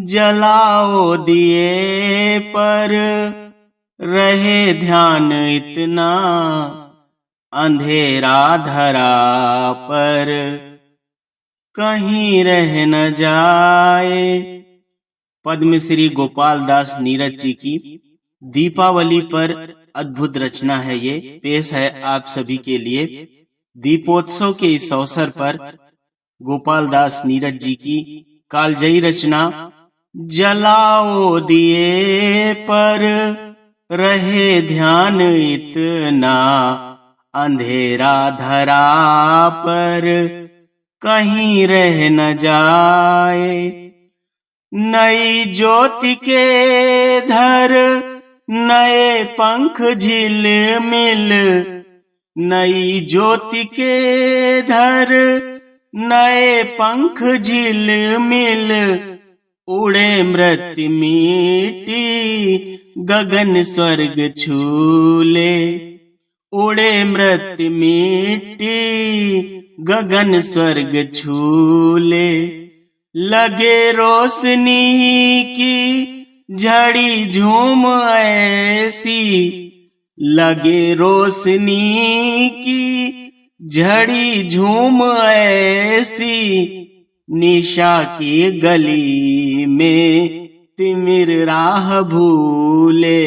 जलाओ दिए पर रहे ध्यान इतना, अंधेरा धरा पर कहीं रह न जाए। पद्मश्री गोपाल दास नीरज जी की दीपावली पर अद्भुत रचना है। ये पेश है आप सभी के लिए। दीपोत्सव के इस अवसर पर गोपाल दास नीरज जी की कालजयी रचना। जलाओ दिए पर रहे ध्यान इतना, अंधेरा धरा पर कहीं रह न जाए। नई ज्योति के धर नए पंख झिलमिल, नई ज्योति के धर नए पंख झिलमिल, उड़े मृत्यु मिट्टी गगन स्वर्ग छूले, उड़े मृत्यु मिट्टी गगन स्वर्ग छूले। लगे रोशनी की झड़ी झूम ऐसी, लगे रोशनी की झड़ी झूम ऐसी, निशा की गली में तिमिर राह भूले,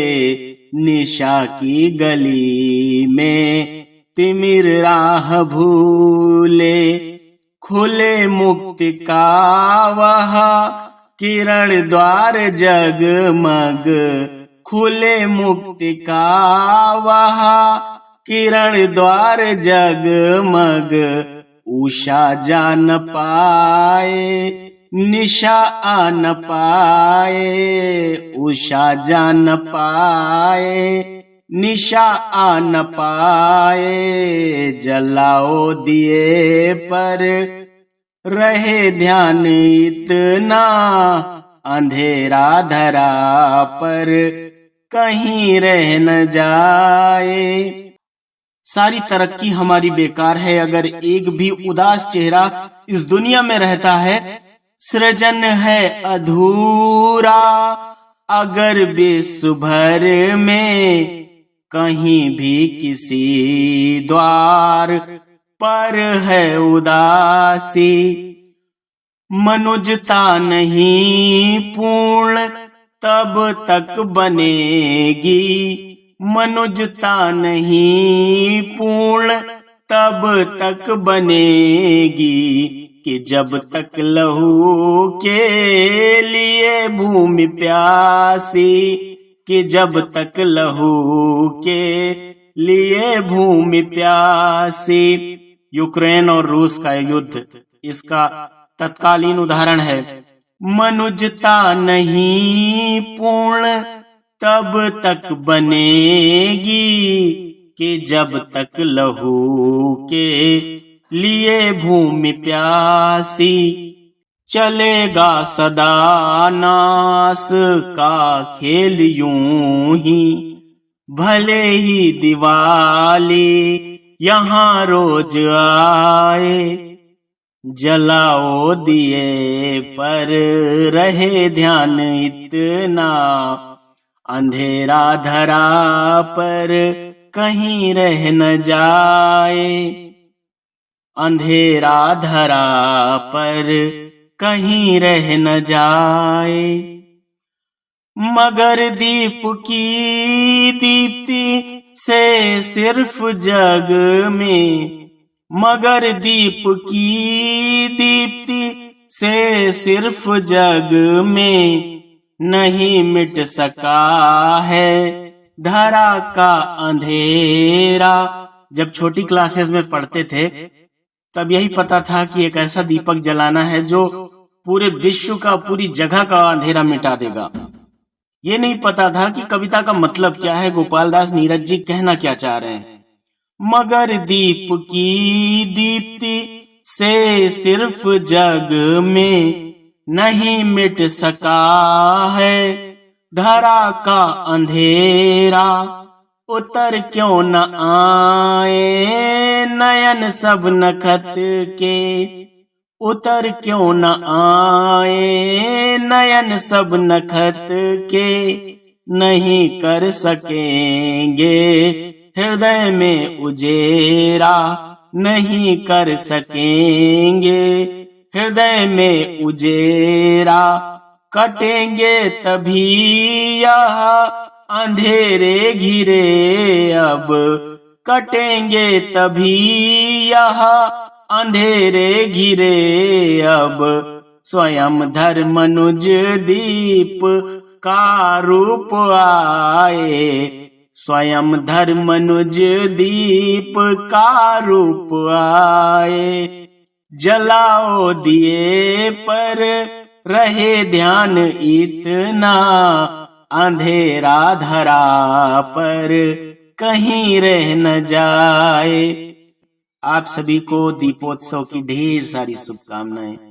निशा की गली में तिमिर राह भूले। खुले मुक्ति का वह किरण द्वार जगमग, खुले मुक्ति का वह किरण द्वार जगमग, उषा जा न पाए निशा आ न पाए, उषा जा न पाए निशा आ न पाए। जलाओ दिए पर रहे ध्यान इतना, अंधेरा धरा पर कहीं रह न जाए। सारी तरक्की हमारी बेकार है अगर एक भी उदास चेहरा इस दुनिया में रहता है। सृजन है अधूरा अगर विश्व भर में कहीं भी किसी द्वार पर है उदासी। मनुजता नहीं पूर्ण तब तक बनेगी, मनुजता नहीं पूर्ण तब तक बनेगी, कि जब तक लहू के लिए भूमि प्यासी, कि जब तक लहू के लिए भूमि प्यासी। यूक्रेन और रूस का युद्ध इसका तत्कालीन उदाहरण है। मनुजता नहीं पूर्ण तब तक बनेगी, कि जब तक लहू के लिए भूमि प्यासी। चलेगा सदा नास का खेल यूं ही, भले ही दिवाली यहाँ रोज आए। जलाओ दिए पर रहे ध्यान इतना, अंधेरा धरा पर कहीं रह न जाए, अंधेरा धरा पर कहीं रह न जाए। मगर दीप की दीप्ति से सिर्फ जग में, मगर दीप की दीप्ति से सिर्फ जग में नहीं मिट सका है धरा का अंधेरा। जब छोटी क्लासेस में पढ़ते थे तब यही पता था कि एक ऐसा दीपक जलाना है जो पूरे विश्व का, पूरी जगह का अंधेरा मिटा देगा। ये नहीं पता था कि कविता का मतलब क्या है, गोपाल दास नीरज जी कहना क्या चाह रहे हैं। मगर दीप की दीप्ति से सिर्फ जग में नहीं मिट सका है धरा का अंधेरा। उतर क्यों न आए नयन सब नखत के, उतर क्यों न आए नयन सब नखत के, नहीं कर सकेंगे हृदय में उजेरा, नहीं कर सकेंगे हृदय में उजेरा। कटेंगे तभी यह अंधेरे घिरे अब, कटेंगे तभी यह अंधेरे घिरे अब। स्वयं धर्मनुज दीप का रूप आए, स्वयं धर्मनुज दीप का रूप आए। जलाओ दिए पर रहे ध्यान इतना, अंधेरा धरा पर कहीं रह न जाए। आप सभी को दीपोत्सव की ढेर सारी शुभकामनाएं।